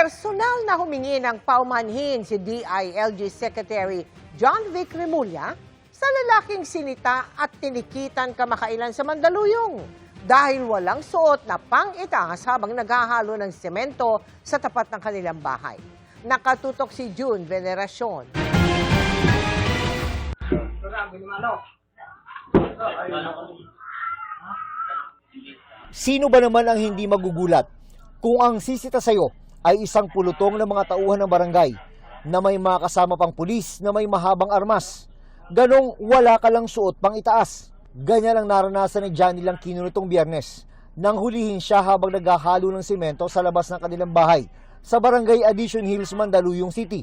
Personal na humingi ng paumanhin si DILG Secretary John Vic Remulla sa lalaking sinita at tinikitan kamakailan sa Mandaluyong dahil walang suot na pang-itaas habang naghahalo ng semento sa tapat ng kanilang bahay. Nakatutok si June Veneracion. Sino ba naman ang hindi magugulat kung ang sisita sa'yo ay isang pulutong ng mga tauhan ng barangay na may mga kasama pang pulis na may mahabang armas. Ganong wala ka lang suot pang itaas. Ganyan ang naranasan ni Johnny Langkino nitong Biyernes nang hulihin siya habang naghahalo ng semento sa labas ng kanilang bahay sa barangay Addition Hills, Mandaluyong City.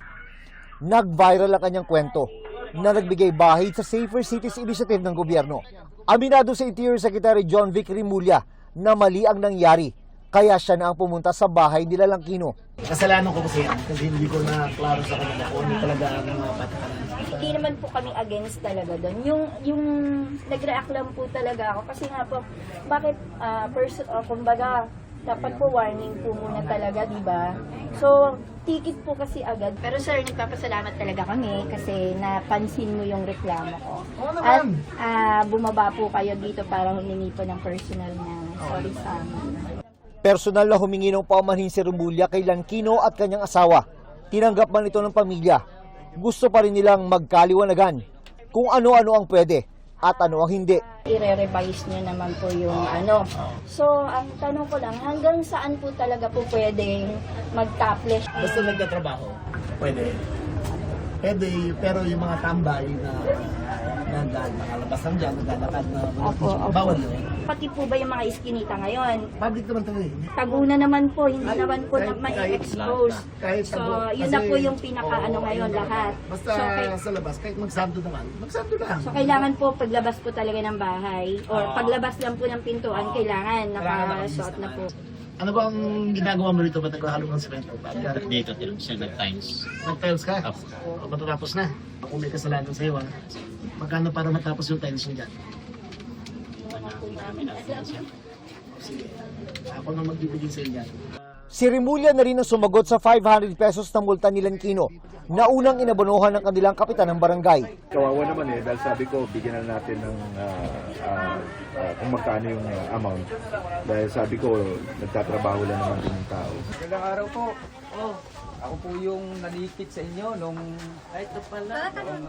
Nag-viral ang kanyang kwento na nagbigay bahid sa Safer Cities Initiative ng gobyerno. Aminado sa Interior Secretary John Vic Remulla na mali ang nangyari, kaya siya na ang pumunta sa bahay nila Langkino. Kasalanan ko kasi yan, kasi hindi ko na klaro sa kanila kung ano talaga ang mga patakaran. Hindi naman po kami against talaga doon. Yung nag-react lang po talaga ako kasi nga po, bakit kumbaga, dapat po warning po muna talaga, di ba? So, ticket po kasi agad. Pero sir, nagpapasalamat talaga kami kasi napansin mo yung reklamo ko. At bumaba po kayo dito para humingi po ng personal na sorry sa amin. Personal na humingi ng paumanhin si Remulla kay Langkino at kanyang asawa. Tinanggap man ito ng pamilya. Gusto pa rin nilang magkaliwanagan kung ano-ano ang pwede at ano ang hindi. I-revise nyo naman po yung ano. So, ang tanong ko lang, hanggang saan po talaga po pwedeng mag-topless? Basta nagtatrabaho, pwede. Pwede, pero yung mga tambay na nakalabas lang dyan, naglalakad na bawal yun. Pati po ba yung mga iskinita ngayon? Public naman ito eh. Taguna naman po, hindi naman po na mai-expose. So, yun na po yung pinaka-ano ngayon lahat. Basta sa labas, kahit magsando naman, magsando lang. So, kailangan po paglabas po talaga ng bahay or paglabas lang po ng pintuan, kailangan nakasuot na po. Ano ba ang ginagawa mo rito? Ba't naghahalo ng semento? Dito din siya nag-times. Nag-tiles ka? O matatapos na? Kung may kasalanan sa'yo magkano para matapos yung tiles mo dyan? Sige, ako na magbibigay sa'yo dyan. Si Remulla na rin ang sumagot sa 500 pesos na multa ni Langkino na unang inabonohan ng kanilang kapitan ng barangay. Kawawa naman dahil sabi ko bigyan na natin ng kung magkano yung amount. Dahil sabi ko nagtatrabaho lang naman din yung tao. Magandang araw po. Ako po yung nanikit sa inyo nung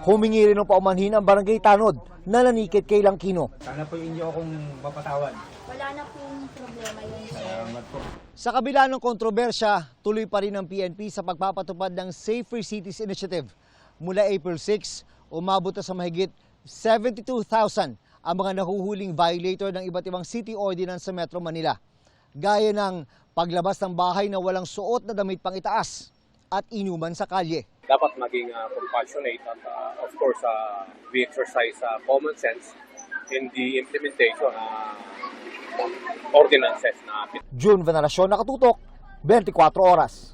Humingi rin ng paumanhin ang barangay Tanod na nanikit kay Langkino. sana po inyo akong mapatawad. Wala na pong problema yun, sir. Salamat po. Sa kabila ng kontrobersya, tuloy pa rin ang PNP sa pagpapatupad ng Safer Cities Initiative. Mula April 6, umabot na sa mahigit 72,000 ang mga nahuhuling violator ng iba't ibang city ordinance sa Metro Manila. Gaya ng paglabas ng bahay na walang suot na damit pang itaas at inuman sa kalye. Dapat maging compassionate at of course we exercise common sense in the implementation ordinances na June Veneracion, Nakatutok, 24 Oras.